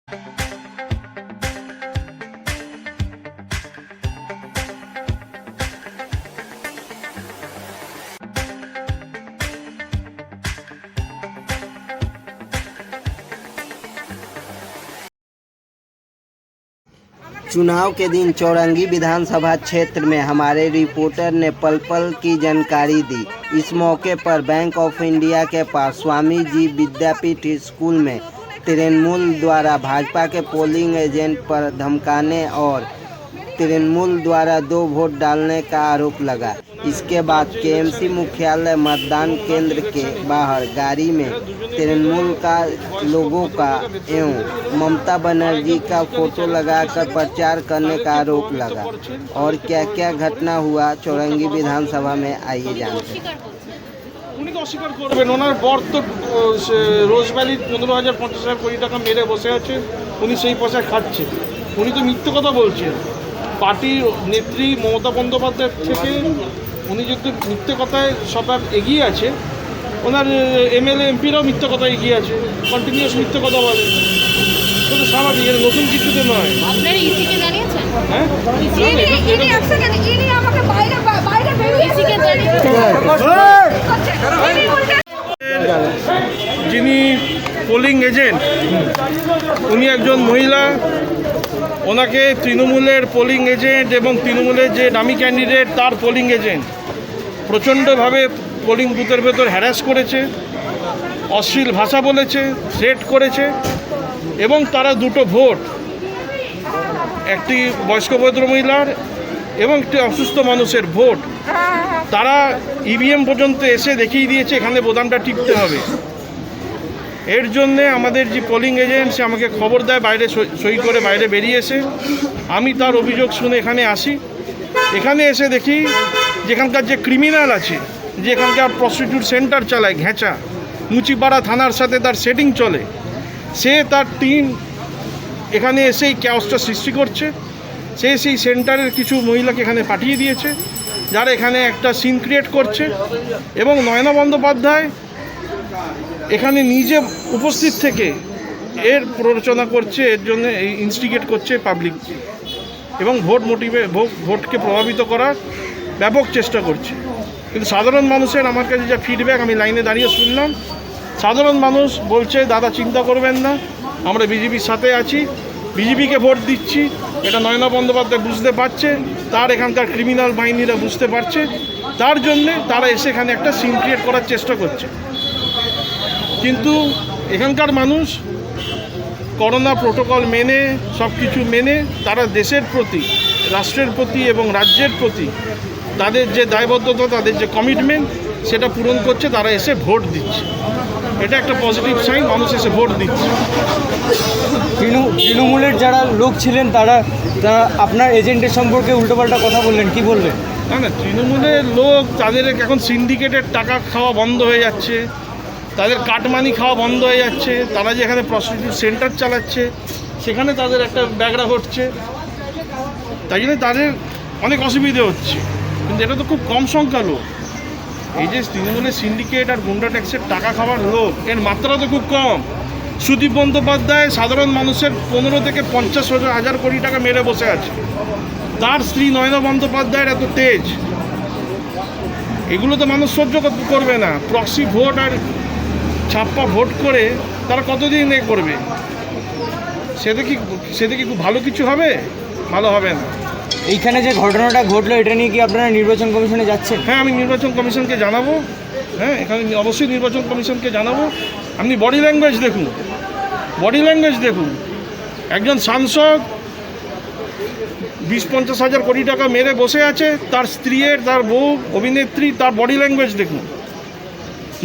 चुनाव के दिन चौरंगी विधानसभा क्षेत्र में हमारे रिपोर्टर ने पल पल की जानकारी दी। इस मौके पर बैंक ऑफ इंडिया के पास स्वामी जी विद्यापीठ स्कूल में तृणमूल द्वारा भाजपा के पोलिंग एजेंट पर धमकाने और तृणमूल द्वारा 2 वोट डालने का आरोप लगा। इसके बाद केएमसी मुख्यालय मतदान केंद्र के बाहर गाड़ी में तृणमूल का लोगो का एवं ममता बनर्जी का फोटो लगाकर प्रचार करने का आरोप लगा। और क्या क्या घटना हुआ चौरंगी विधानसभा में, आइए जानते हैं। উনি তো অস্বীকার করবেন, ওনার বর তো রোজভ্যালি 15,000-50,000 কোটি টাকা মেরে বসে আছে, উনি সেই পয়সা খাচ্ছে। উনি তো মিথ্যে কথা বলছেন। পার্টির নেত্রী মমতা বন্দ্যোপাধ্যায় থেকে উনি যেহেতু মিথ্যে কথায় সব এগিয়ে আছে, ওনার এমএলএ এমপিরাও মিথ্যে কথায় এগিয়ে আছে, কন্টিনিউয়াস মিথ্যে কথা বলে। তো স্বাভাবিক, এর নতুন কিছু তো নয়। আপনারা ইসিকে জানিয়েছেন? হ্যাঁ, ইনি একসঙ্গে ইনি আমাকে বাইরে বেরিয়ে ইসিকে জানিয়েছেন। যিনি পোলিং এজেন্ট, উনি একজন মহিলা। ওনাকে তৃণমূলের পোলিং এজেন্ট এবং তৃণমূলের যে দামি ক্যান্ডিডেট তার পোলিং এজেন্ট প্রচণ্ডভাবে পোলিং বুথের ভেতর হ্যারাস করেছে, অশ্লীল ভাষা বলেছে, থ্রেট করেছে এবং তারা 2টো ভোট, একটি বয়স্ক ভদ্রমহিলার এবং একটি অসুস্থ মানুষের ভোট, তারা ইভিএম পর্যন্ত এসে দেখিয়ে দিয়েছে এখানে বোতামটা টিপতে হবে। এর জন্যে আমাদের যে পোলিং এজেন্ট সে আমাকে খবর দেয়, বাইরে সই করে বাইরে বেরিয়ে এসে আমি তার অভিযোগ শুনে এখানে আসি। এখানে এসে দেখি যেখানকার যে ক্রিমিনাল আছে, যে এখানকার প্রস্টিটিউট সেন্টার চালায় ঘেঁচা, মুচিপাড়া থানার সাথে তার সেটিং চলে, সে তার টিম এখানে এসেই ক্যাওসটা সৃষ্টি করছে। সে সেই সেন্টারের কিছু মহিলাকে এখানে পাঠিয়ে দিয়েছে, যারা এখানে একটা সিন ক্রিয়েট করছে। এবং নয়না বন্দ্যোপাধ্যায় এখানে নিজে উপস্থিত থেকে এর প্ররোচনা করছে, এর জন্য এই ইনস্টিগেট করছে পাবলিক এবং ভোটকে প্রভাবিত করার ব্যাপক চেষ্টা করছে। কিন্তু সাধারণ মানুষের আমার কাছে যা ফিডব্যাক, আমি লাইনে দাঁড়িয়ে শুনলাম, সাধারণ মানুষ বলছে দাদা চিন্তা করবেন না, আমরা বিজেপির সাথে আছি, বিজেপিকে ভোট দিচ্ছি। এটা নয়না বন্দ্যোপাধ্যায় বুঝতে পারছে, তার এখানকার ক্রিমিনাল বাহিনীরা বুঝতে পারছে, তার জন্যে তারা এসে এখানে একটা সিন ক্রিয়েট করার চেষ্টা করছে। কিন্তু এখানকার মানুষ করোনা প্রোটোকল মেনে, সব কিছু মেনে তারা দেশের প্রতি, রাষ্ট্রের প্রতি এবং রাজ্যের প্রতি তাদের যে দায়বদ্ধতা, তাদের যে কমিটমেন্ট, সেটা পূরণ করছে। তারা এসে ভোট দিচ্ছে, এটা একটা পজিটিভ সাইন, মানুষ এসে ভোট দিচ্ছে। তৃণমূলের যারা লোক ছিলেন তারা আপনার এজেন্টের সম্পর্কে উল্টোপাল্টা কথা বললেন, কি বললেন? না, তৃণমূলের লোক, তাদের এখন সিন্ডিকেটের টাকা খাওয়া বন্ধ হয়ে যাচ্ছে, তাদের কাটমানি খাওয়া বন্ধ হয়ে যাচ্ছে, তারা যে এখানে প্রস্টিটিউট সেন্টার চালাচ্ছে সেখানে তাদের একটা ব্যাগরা ঘটছে, তাই জন্য তাদের অনেক অসুবিধে হচ্ছে। কিন্তু এটা তো খুব কম সংখ্যা লোক। এই যে তৃণমূলের সিন্ডিকেট আর গুন্ডা ট্যাক্সের টাকা খাওয়ার লোক, এর মাত্রা তো খুব কম। সুদীপ বন্দ্যোপাধ্যায় সাধারণ মানুষের 15 থেকে 50,000 কোটি টাকা মেরে বসে আছে। তার স্ত্রী নয়না বন্দ্যোপাধ্যায়ের এত তেজ, এগুলো তো মানুষ সহ্য করবে না। প্রক্সি ভোট আর ছাপ্পা ভোট করে তারা কতদিন এ করবে? সেটা কি খুব ভালো কিছু হবে? ভালো হবে না। এইখানে যে ঘটনাটা ঘটলো, এটা নিয়ে কি আপনারা নির্বাচন কমিশনে যাচ্ছেন? হ্যাঁ, আমি নির্বাচন কমিশনকে জানাবো। হ্যাঁ, এখানে অবশ্যই নির্বাচন কমিশনকে জানাবো। আপনি বডি ল্যাঙ্গুয়েজ দেখুন, একজন সাংসদ 20-50 হাজার কোটি টাকা মেরে বসে আছে, তার স্ত্রীর, তার বউ অভিনেত্রী, তার বডি ল্যাঙ্গুয়েজ দেখুন।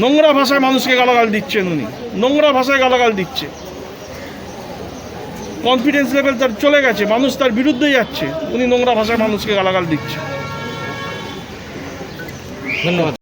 নোংরা ভাষায় মানুষকে গালাগাল দিচ্ছেন উনি, নোংরা ভাষায় গালাগাল দিচ্ছে। কনফিডেন্স লেভেল তার চলে গেছে, মানুষ তার বিরুদ্ধে যাচ্ছে, উনি নোংরা ভাষায় মানুষকে গালাগাল দিচ্ছে। ধন্যবাদ।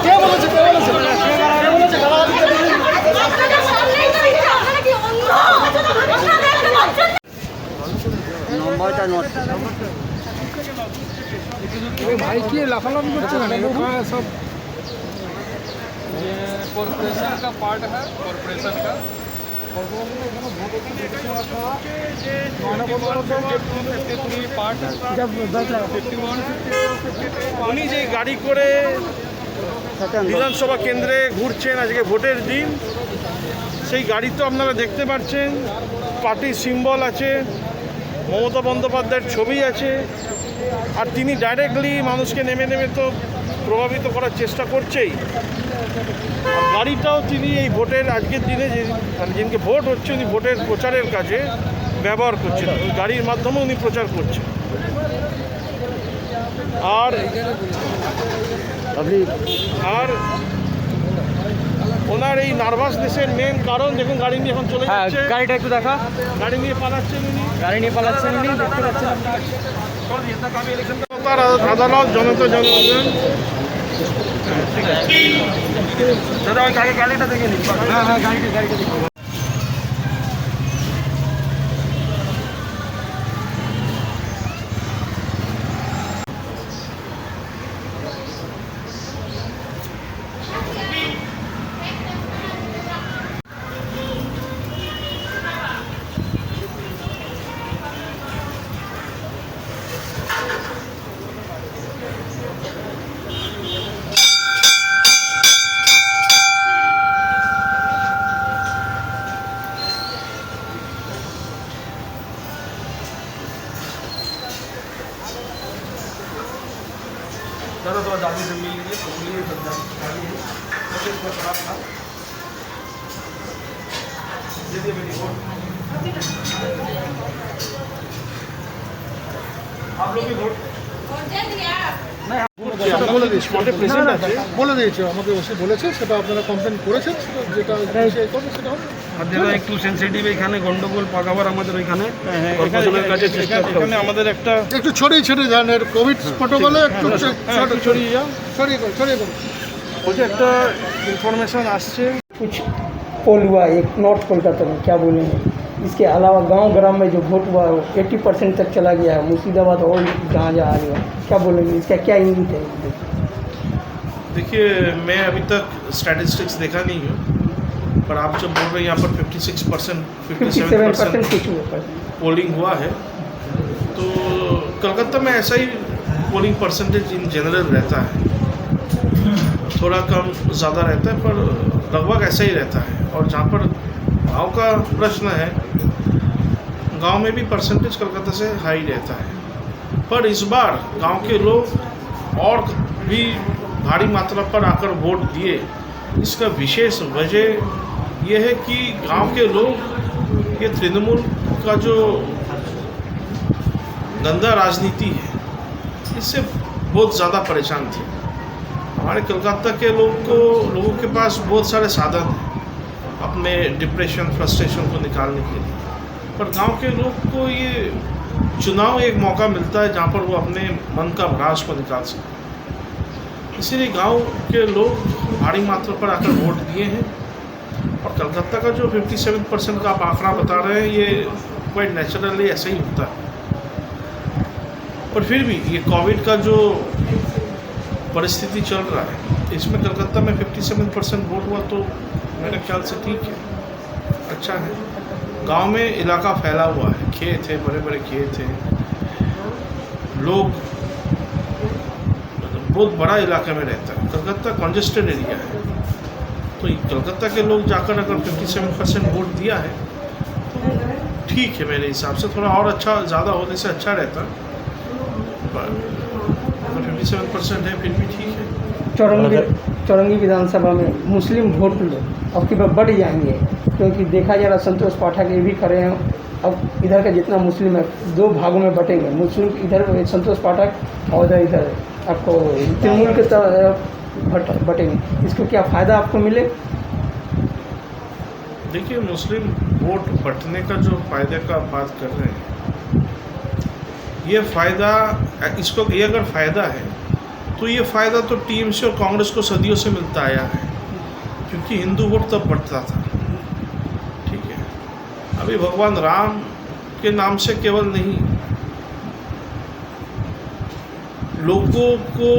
কে বলেছে? একটা নোট ভাই কি লাফালাফি করছে না সব कॉर्पोरेशन का पार्ट है कॉर्पोरेशन का উনি যে গাড়ি করে বিধানসভা কেন্দ্রে ঘুরছেন আজকে ভোটের দিন, সেই গাড়ি তো আপনারা দেখতে পাচ্ছেন, পার্টির সিম্বল আছে, মমতা বন্দ্যোপাধ্যায়ের ছবি আছে, আর তিনি ডাইরেক্টলি মানুষকে নেমে নেমে তো প্রভাবিত করার চেষ্টা করছেই। আর গাড়িটাও তিনি এই ভোটের আজকের দিনে মানে যেদিনকে ভোট হচ্ছে উনি ভোটের প্রচারের কাজে ব্যবহার করছেন, ওই গাড়ির মাধ্যমে উনি প্রচার করছেন। আর আর ওনার এই নার্ভাসনেসের মেন কারণ দেখুন গাড়ি নিয়ে এখন চলে যাচ্ছে, গাড়িটা একটু দেখা, গাড়ি নিয়ে পালাচ্ছেন উনি, দেখতে পাচ্ছেন। তার আদালত জনতা জনগণ ঠিক আছে দাদা ওই গাড়িটা দেখে নিন। হ্যাঁ গাড়িটা দেখো। दादा थोड़ा जल्दी से मिल लीजिए तो मिलिए खराब था दे दिए मेरी वोट आप लोग की वोट সেটা বলে দিয়েছি স্পটে প্রেজেন্ট আছে বলে দিয়েছে আমাকে ওসি বলেছে, সেটা আপনারা কমপ্লেন করেছেন, যেটা করবে সেটা হবে। আর যেটা একটু সেনসিটিভ এখানে গন্ডগোল পাকাবার আমাদের ওইখানে কর্পোরেশনের কাছে চেষ্টা করতে হবে। এখানে আমাদের একটা একটু ছড়িয়ে ছিটিয়ে যান, এর কোভিড প্রোটোকলে একটু ছড়িয়ে যাও, ছড়িয়ে করুন। বলছে একটা ইনফরমেশন আসছে। कुछ पोल हुआ एक नॉर्थ कोलकाता में, क्या बोलेंगे। इसके अलावा गांव ग्राम में जो वोट हुआ वो 80% तक चला गया है, मुर्शिदाबाद और जहाँ जा रही है, क्या बोलेंगे, इसका क्या इंगित है। देखिए मैं अभी तक स्टैटिस्टिक्स देखा नहीं हूँ, पर आप जब बोल रहे हैं यहाँ पर 56% 57% कुछ हुआ। पोलिंग हुआ है, तो कलकत्ता में ऐसा ही पोलिंग परसेंटेज इन जनरल रहता है, थोड़ा कम ज़्यादा रहता है, पर लगभग ऐसा ही रहता है। और जहाँ पर गांव का प्रश्न है, गांव में भी परसेंटेज कलकत्ता से हाई रहता है, पर इस बार गांव के लोग और भी भारी मात्रा पर आकर वोट दिए। इसका विशेष वजह यह है कि गांव के लोग ये तृणमूल का जो गंदा राजनीति है इससे बहुत ज़्यादा परेशान थे। हमारे कलकत्ता के लोगों के पास बहुत सारे साधन हैं अपने डिप्रेशन फ्रस्ट्रेशन को निकालने के लिए, पर गांव के लोग को ये चुनाव एक मौका मिलता है जहां पर वो अपने मन का भड़ास को निकाल सकें। इसीलिए गांव के लोग भारी मात्रा पर आकर वोट दिए हैं, और कलकत्ता का जो 57% का आप आंकड़ा बता रहे हैं ये क्वाइट नेचुरली ऐसा ही होता है। पर फिर भी ये कोविड का जो परिस्थिति चल रहा है, इसमें कलकत्ता में 57% वोट हुआ तो मेरे ख्याल से ठीक है, अच्छा है। गांव में इलाका फैला हुआ है, खेत है, बड़े बड़े खेत हैं, लोग बहुत बड़ा इलाके में रहता है। कलकत्ता कंजेस्टेड एरिया है, तो कलकत्ता के लोग जाकर अगर 57% वोट दिया है तो ठीक है मेरे हिसाब से। थोड़ा और अच्छा ज़्यादा होने से अच्छा रहता, पर 57% है फिर भी ठीक है। चौरंगी विधानसभा में मुस्लिम वोट लोग अब की बार बढ़ जाएंगे, क्योंकि देखा जा रहा संतोष पाठक ये भी खड़े हैं। अब इधर का जितना मुस्लिम है 2 भागों में बटेंगे, मुस्लिम इधर संतोष पाठक और इधर आपको तृणमूल के तरफ बटेंगे। इसको क्या फ़ायदा आपको मिले। देखिए मुस्लिम वोट बंटने का जो फ़ायदे का बात कर रहे हैं, ये फ़ायदा इसको ये अगर फ़ायदा है तो ये फ़ायदा तो टीएमसी और कांग्रेस को सदियों से मिलता आया है, क्योंकि हिंदू वोट तब बढ़ता था। ठीक है, अभी भगवान राम के नाम से केवल नहीं, लोगों को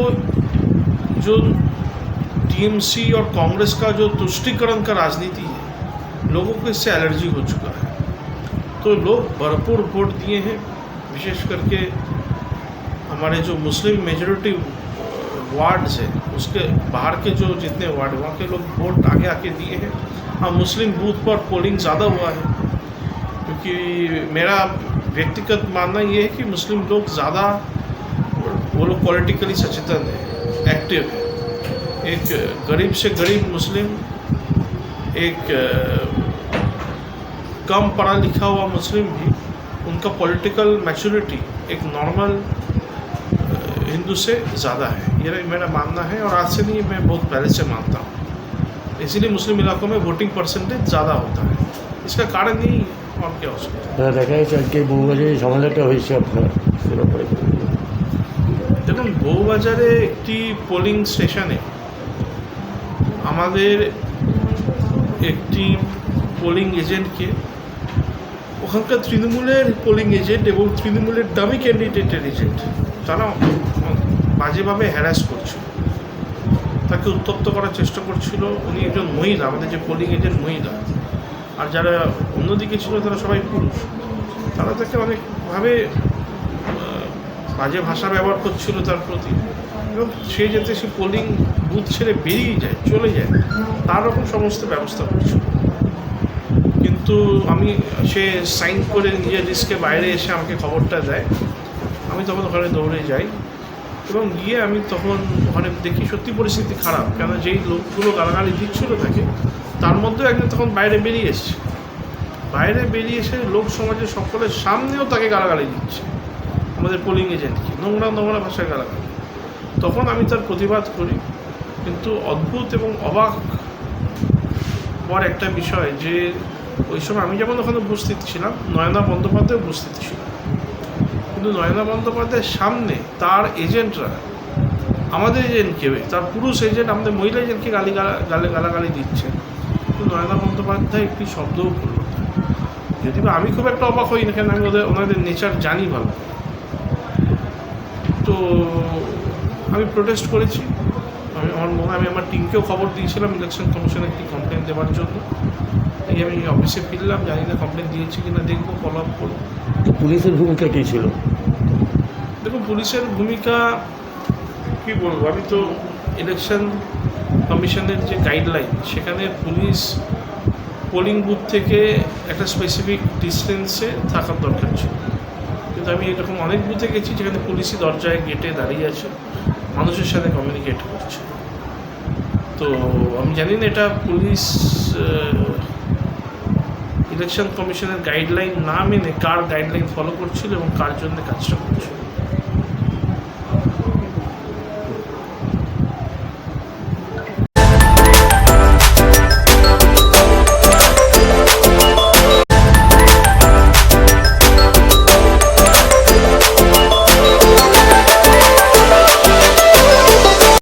जो टीएमसी और कांग्रेस का जो तुष्टीकरण का राजनीति है, लोगों को इससे एलर्जी हो चुका है। तो लोग भरपूर वोट दिए हैं, विशेष करके हमारे जो मुस्लिम मेजॉरिटी वार्ड्स है उसके बाहर के जो जितने वार्ड वहाँ के लोग वोट आगे आके दिए हैं। हाँ, मुस्लिम बूथ पर पोलिंग ज़्यादा हुआ है, क्योंकि मेरा व्यक्तिगत मानना ये है कि मुस्लिम लोग ज़्यादा वो लोग पॉलिटिकली सचेतन है, एक्टिव है। एक गरीब से गरीब मुस्लिम, एक कम पढ़ा लिखा हुआ मुस्लिम भी, उनका पॉलिटिकल मैच्योरिटी एक नॉर्मल हिंदू से ज़्यादा है, ये मेरा मानना है। और आज से नहीं, मैं बहुत पहले से मानता हूँ। इसीलिए मुस्लिम इलाकों में वोटिंग परसेंटेज ज़्यादा होता है। इसका कारण यही है, और क्या हो सकता है। দেখা যাচ্ছে আজকে বউবাজারে ঝামেলাটা হয়েছে আপনার সেটা পরে দেখুন, বউবাজারে একটি পোলিং স্টেশনে আমাদের একটি পোলিং এজেন্টকে ওখানকার তৃণমূলের পোলিং এজেন্ট এবং তৃণমূলের দামি ক্যান্ডিডেটের এজেন্ট তারা বাজেভাবে হ্যারাস করছিল, তাকে উত্তপ্ত করার চেষ্টা করছিল। উনি একজন মহিলা, আমাদের যে পোলিং এজেন্ট মহিলা, আর যারা অন্যদিকে ছিল তারা সবাই পুরুষ। তারা তাকে অনেকভাবে বাজে ভাষা ব্যবহার করছিল তার প্রতি, এবং সে যাতে সে পোলিং বুথ ছেড়ে বেরিয়ে যায়, চলে যায়, তার রকম সমস্ত ব্যবস্থা করছিল। কিন্তু সে সাইন করে নিজের রিস্কে বাইরে এসে আমাকে খবরটা দেয়। আমি তখন ওখানে দৌড়ে যাই এবং গিয়ে আমি তখন ওখানে দেখি সত্যি পরিস্থিতি খারাপ, কেন যেই লোকগুলো গালাগালি দিচ্ছিল তাকে, তার মধ্যেও একজন তখন বাইরে বেরিয়ে এসছে। বাইরে বেরিয়ে এসে লোক সমাজের সকলের সামনেও তাকে গালাগালি দিচ্ছে, আমাদের পোলিং এজেন্টকে নোংরা নোংরা ভাষায় গালাগালি। তখন আমি তার প্রতিবাদ করি, কিন্তু অদ্ভুত এবং অবাক হওয়ার একটা বিষয় যে ওই সময় আমি যেমন ওখানে উপস্থিত ছিলাম, নয়না বন্দ্যোপাধ্যায় উপস্থিত ছিল, কিন্তু নয়না বন্দ্যোপাধ্যায়ের সামনে তার এজেন্টরা আমাদের এজেন্টকে, তার পুরুষ এজেন্ট আমাদের মহিলা এজেন্টকে গালাগালি দিচ্ছে, কিন্তু নয়না বন্দ্যোপাধ্যায় একটি শব্দও বলল না। যদি বা আমি খুব একটা অবাক হই না, কেন আমি ওনাদের নেচার জানি ভালো। তো আমি প্রোটেস্ট করেছি। আমি আমার টিমকেও খবর দিয়েছিলাম ইলেকশন কমিশনে একটি কমপ্লেন দেওয়ার জন্য। এই আমি অফিসে ফিরলাম, জানি না কমপ্লেন দিয়েছি কিনা, দেখবো, ফলো আপ করবো। পুলিশের ভূমিকা কী ছিল? দেখুন, পুলিশের ভূমিকা কী বলবো, আমি তো ইলেকশন কমিশনের যে গাইডলাইন, সেখানে পুলিশ পোলিং বুথ থেকে একটা স্পেসিফিক ডিস্টেন্সে থাকার দরকার ছিল, কিন্তু আমি এরকম অনেক বুথে গেছি যেখানে পুলিশই দরজায় গেটে দাঁড়িয়ে আছে, মানুষের সাথে কমিউনিকেট করছে। তো আমি জানি না এটা পুলিশ ইলেকশন কমিশনের গাইডলাইন না মেনে কার গাইডলাইন ফলো করছিল এবং কার জন্য কাজটা করছিল।